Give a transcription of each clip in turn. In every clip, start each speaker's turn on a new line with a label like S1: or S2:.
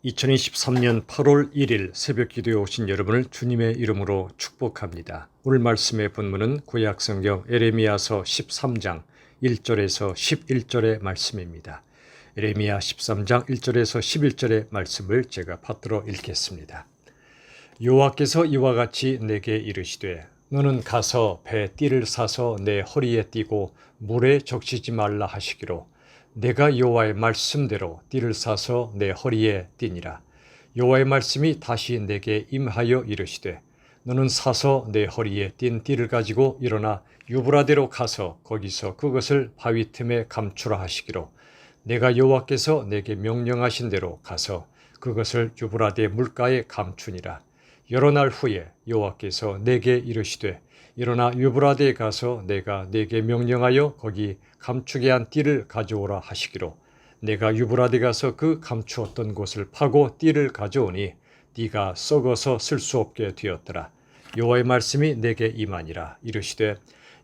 S1: 2023년 8월 1일 새벽 기도에 오신 여러분을 주님의 이름으로 축복합니다. 오늘 말씀의 본문은 구약성경 에레미야서 13장 1절에서 11절의 말씀입니다. 에레미야 13장 1절에서 11절의 말씀을 제가 받들어 읽겠습니다. 여호와께서 이와 같이 내게 이르시되 너는 가서 배 띠를 사서 내 허리에 띠고 물에 적시지 말라 하시기로 내가 여호와의 말씀대로 띠를 사서 내 허리에 띠니라. 여호와의 말씀이 다시 내게 임하여 이르시되 너는 사서 내 허리에 띈 띠를 가지고 일어나 유브라데로 가서 거기서 그것을 바위 틈에 감추라 하시기로 내가 여호와께서 내게 명령하신 대로 가서 그것을 유브라데 물가에 감추니라. 여러 날 후에 여호와께서 내게 이르시되 일어나 유브라데에 가서 내가 내게 명령하여 거기 감추게 한 띠를 가져오라 하시기로 내가 유브라데 가서 그 감추었던 곳을 파고 띠를 가져오니 띠가 썩어서 쓸 수 없게 되었더라. 여호와의 말씀이 내게 임하니라. 이르시되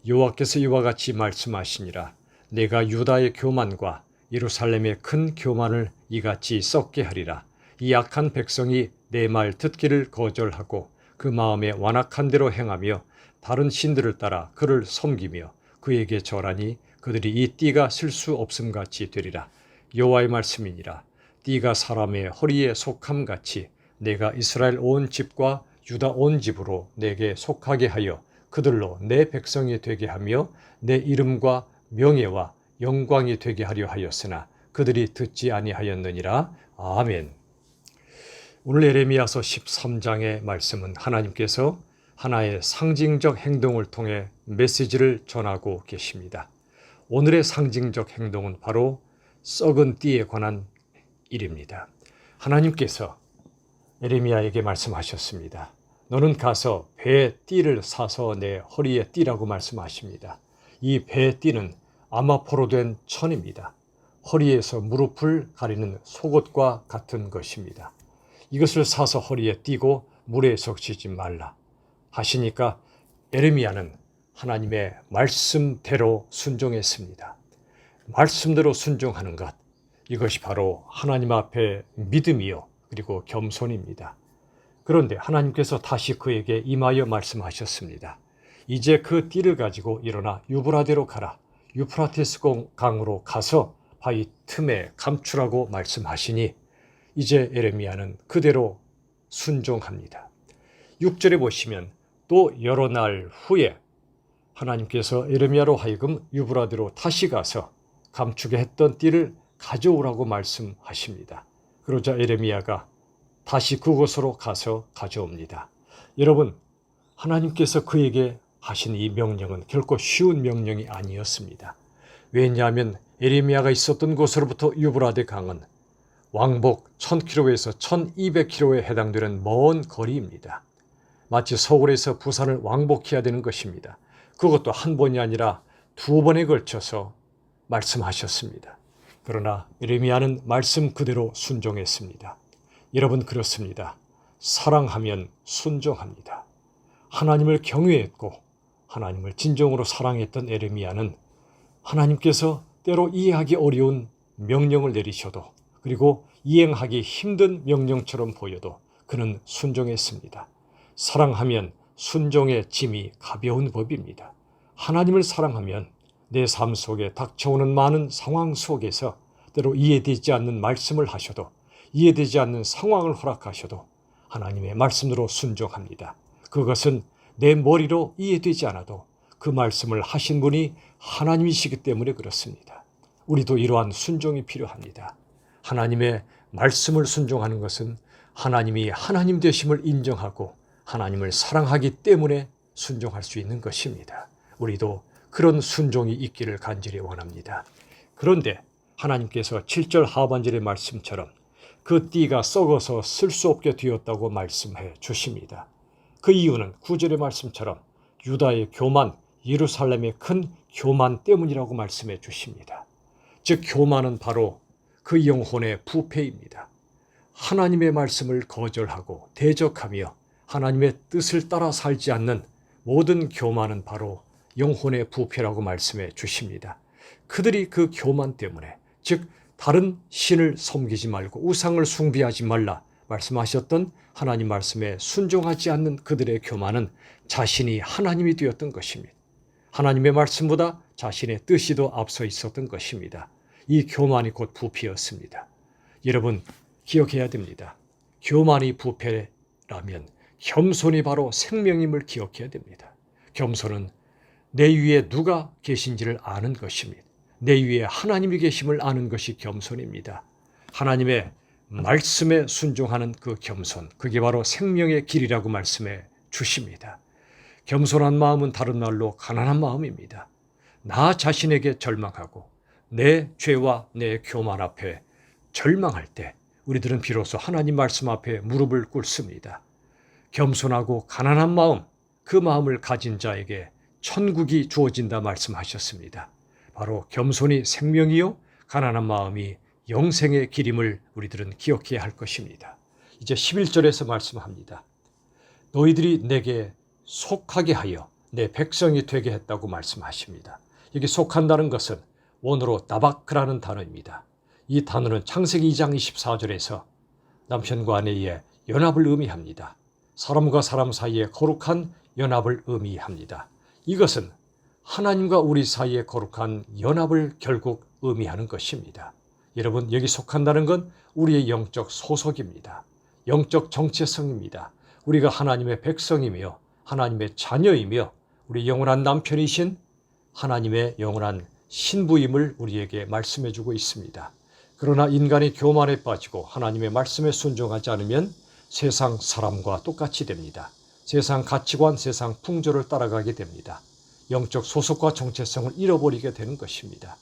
S1: 여호와께서 이와 같이 말씀하시니라. 내가 유다의 교만과 예루살렘의 큰 교만을 이같이 썩게 하리라. 이 악한 백성이 내 말 듣기를 거절하고 그 마음에 완악한 대로 행하며 다른 신들을 따라 그를 섬기며 그에게 절하니 그들이 이 띠가 쓸 수 없음같이 되리라. 여호와의 말씀이니라. 띠가 사람의 허리에 속함같이 내가 이스라엘 온 집과 유다 온 집으로 내게 속하게 하여 그들로 내 백성이 되게 하며 내 이름과 명예와 영광이 되게 하려 하였으나 그들이 듣지 아니하였느니라. 아멘. 오늘 에레미야서 13장의 말씀은 하나님께서 하나의 상징적 행동을 통해 메시지를 전하고 계십니다. 오늘의 상징적 행동은 바로 썩은 띠에 관한 일입니다. 하나님께서 에레미야에게 말씀하셨습니다. 너는 가서 배의 띠를 사서 내 허리에 띠라고 말씀하십니다. 이 배의 띠는 아마포로 된 천입니다. 허리에서 무릎을 가리는 속옷과 같은 것입니다. 이것을 사서 허리에 띠고 물에 적시지 말라 하시니까 에레미야는 하나님의 말씀대로 순종했습니다. 말씀대로 순종하는 것, 이것이 바로 하나님 앞에 믿음이요 그리고 겸손입니다. 그런데 하나님께서 다시 그에게 임하여 말씀하셨습니다. 이제 그 띠를 가지고 일어나 유브라데로 가라. 유프라테스 강으로 가서 바위 틈에 감추라고 말씀하시니 이제 에레미야는 그대로 순종합니다. 6절에 보시면 또 여러 날 후에 하나님께서 에레미야로 하여금 유브라데로 다시 가서 감추게 했던 띠를 가져오라고 말씀하십니다. 그러자 에레미야가 다시 그곳으로 가서 가져옵니다. 여러분, 하나님께서 그에게 하신 이 명령은 결코 쉬운 명령이 아니었습니다. 왜냐하면 에레미야가 있었던 곳으로부터 유브라데 강은 왕복 1000km에서 1200km에 해당되는 먼 거리입니다. 마치 서울에서 부산을 왕복해야 되는 것입니다. 그것도 한 번이 아니라 두 번에 걸쳐서 말씀하셨습니다. 그러나 에레미야는 말씀 그대로 순종했습니다. 여러분 그렇습니다. 사랑하면 순종합니다. 하나님을 경외했고 하나님을 진정으로 사랑했던 에레미야는 하나님께서 때로 이해하기 어려운 명령을 내리셔도 그리고 이행하기 힘든 명령처럼 보여도 그는 순종했습니다. 사랑하면 순종의 짐이 가벼운 법입니다. 하나님을 사랑하면 내 삶 속에 닥쳐오는 많은 상황 속에서 때로 이해되지 않는 말씀을 하셔도 이해되지 않는 상황을 허락하셔도 하나님의 말씀으로 순종합니다. 그것은 내 머리로 이해되지 않아도 그 말씀을 하신 분이 하나님이시기 때문에 그렇습니다. 우리도 이러한 순종이 필요합니다. 하나님의 말씀을 순종하는 것은 하나님이 하나님 되심을 인정하고 하나님을 사랑하기 때문에 순종할 수 있는 것입니다. 우리도 그런 순종이 있기를 간절히 원합니다. 그런데 하나님께서 7절 하반절의 말씀처럼 그 띠가 썩어서 쓸 수 없게 되었다고 말씀해 주십니다. 그 이유는 9절의 말씀처럼 유다의 교만, 예루살렘의 큰 교만 때문이라고 말씀해 주십니다. 즉 교만은 바로 그 영혼의 부패입니다. 하나님의 말씀을 거절하고 대적하며 하나님의 뜻을 따라 살지 않는 모든 교만은 바로 영혼의 부패라고 말씀해 주십니다. 그들이 그 교만 때문에 즉 다른 신을 섬기지 말고 우상을 숭배하지 말라 말씀하셨던 하나님 말씀에 순종하지 않는 그들의 교만은 자신이 하나님이 되었던 것입니다. 하나님의 말씀보다 자신의 뜻이 더 앞서 있었던 것입니다. 이 교만이 곧 부패였습니다. 여러분 기억해야 됩니다. 교만이 부패라면 겸손이 바로 생명임을 기억해야 됩니다. 겸손은 내 위에 누가 계신지를 아는 것입니다. 내 위에 하나님이 계심을 아는 것이 겸손입니다. 하나님의 말씀에 순종하는 그 겸손, 그게 바로 생명의 길이라고 말씀해 주십니다. 겸손한 마음은 다른 말로 가난한 마음입니다. 나 자신에게 절망하고 내 죄와 내 교만 앞에 절망할 때 우리들은 비로소 하나님 말씀 앞에 무릎을 꿇습니다. 겸손하고 가난한 마음, 그 마음을 가진 자에게 천국이 주어진다 말씀하셨습니다. 바로 겸손이 생명이요 가난한 마음이 영생의 길임을 우리들은 기억해야 할 것입니다. 이제 11절에서 말씀합니다. 너희들이 내게 속하게 하여 내 백성이 되게 했다고 말씀하십니다. 여기 속한다는 것은 원어로 다바크라는 단어입니다. 이 단어는 창세기 2장 24절에서 남편과 아내의 연합을 의미합니다. 사람과 사람 사이의 거룩한 연합을 의미합니다. 이것은 하나님과 우리 사이의 거룩한 연합을 결국 의미하는 것입니다. 여러분 여기 속한다는 건 우리의 영적 소속입니다. 영적 정체성입니다. 우리가 하나님의 백성이며 하나님의 자녀이며 우리 영원한 남편이신 하나님의 영원한 신부임을 우리에게 말씀해 주고 있습니다. 그러나 인간이 교만에 빠지고 하나님의 말씀에 순종하지 않으면 세상 사람과 똑같이 됩니다. 세상 가치관, 세상 풍조를 따라가게 됩니다. 영적 소속과 정체성을 잃어버리게 되는 것입니다.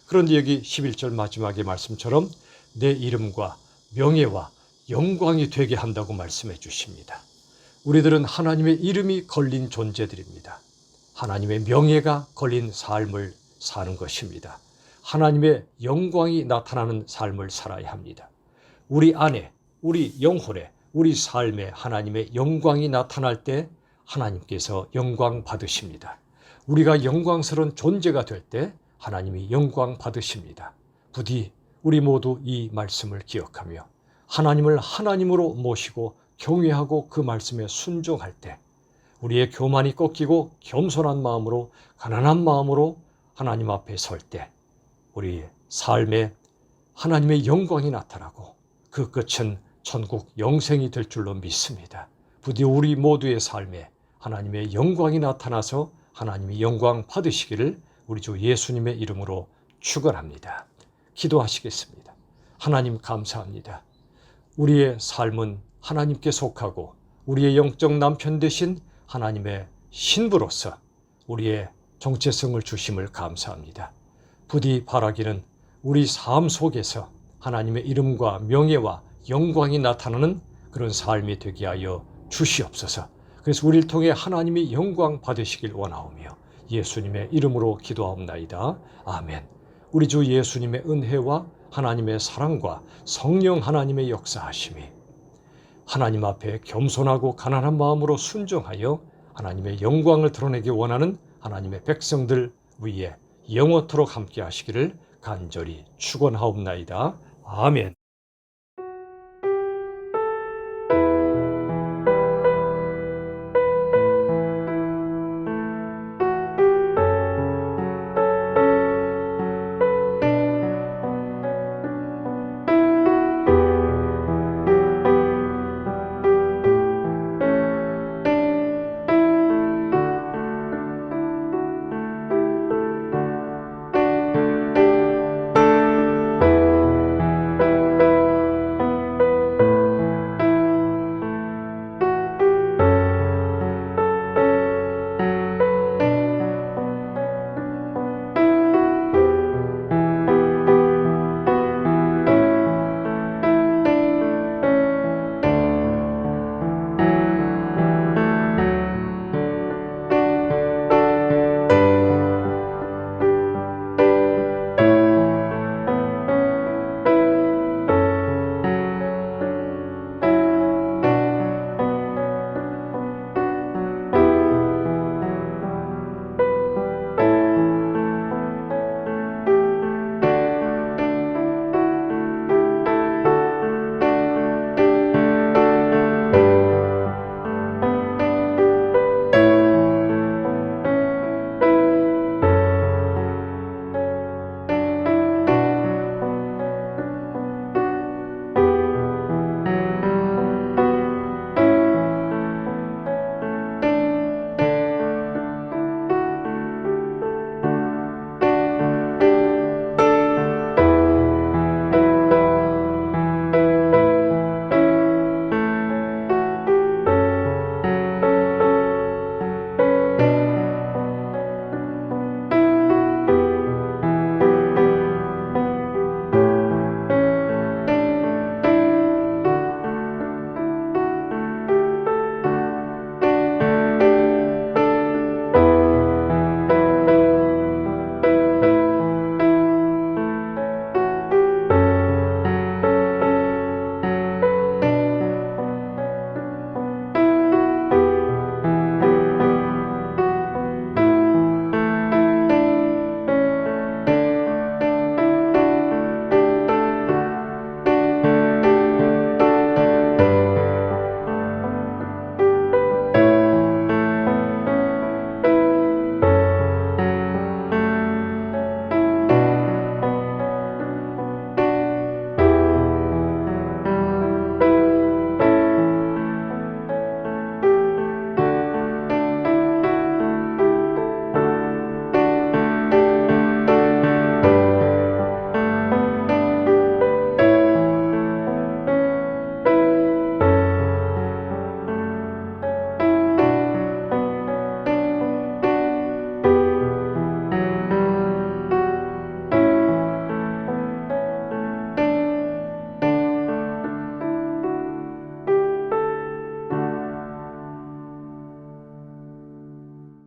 S1: 그런데 여기 11절 마지막의 말씀처럼 내 이름과 명예와 영광이 되게 한다고 말씀해 주십니다. 우리들은 하나님의 이름이 걸린 존재들입니다. 하나님의 명예가 걸린 삶을 사는 것입니다. 하나님의 영광이 나타나는 삶을 살아야 합니다. 우리 안에, 우리 영혼에, 우리 삶에 하나님의 영광이 나타날 때 하나님께서 영광 받으십니다. 우리가 영광스러운 존재가 될 때 하나님이 영광 받으십니다. 부디 우리 모두 이 말씀을 기억하며 하나님을 하나님으로 모시고 경외하고 그 말씀에 순종할 때 우리의 교만이 꺾이고 겸손한 마음으로 가난한 마음으로 하나님 앞에 설 때 우리 삶에 하나님의 영광이 나타나고 그 끝은 천국 영생이 될 줄로 믿습니다. 부디 우리 모두의 삶에 하나님의 영광이 나타나서 하나님이 영광 받으시기를 우리 주 예수님의 이름으로 축원합니다. 기도하시겠습니다. 하나님 감사합니다. 우리의 삶은 하나님께 속하고 우리의 영적 남편 되신 하나님의 신부로서 우리의 정체성을 주심을 감사합니다. 부디 바라기는 우리 삶 속에서 하나님의 이름과 명예와 영광이 나타나는 그런 삶이 되게 하여 주시옵소서. 그래서 우리를 통해 하나님이 영광 받으시길 원하오며 예수님의 이름으로 기도하옵나이다. 아멘. 우리 주 예수님의 은혜와 하나님의 사랑과 성령 하나님의 역사하심이 하나님 앞에 겸손하고 가난한 마음으로 순종하여 하나님의 영광을 드러내기 원하는 하나님의 백성들 위에 영원토록 함께 하시기를 간절히 축원하옵나이다. 아멘.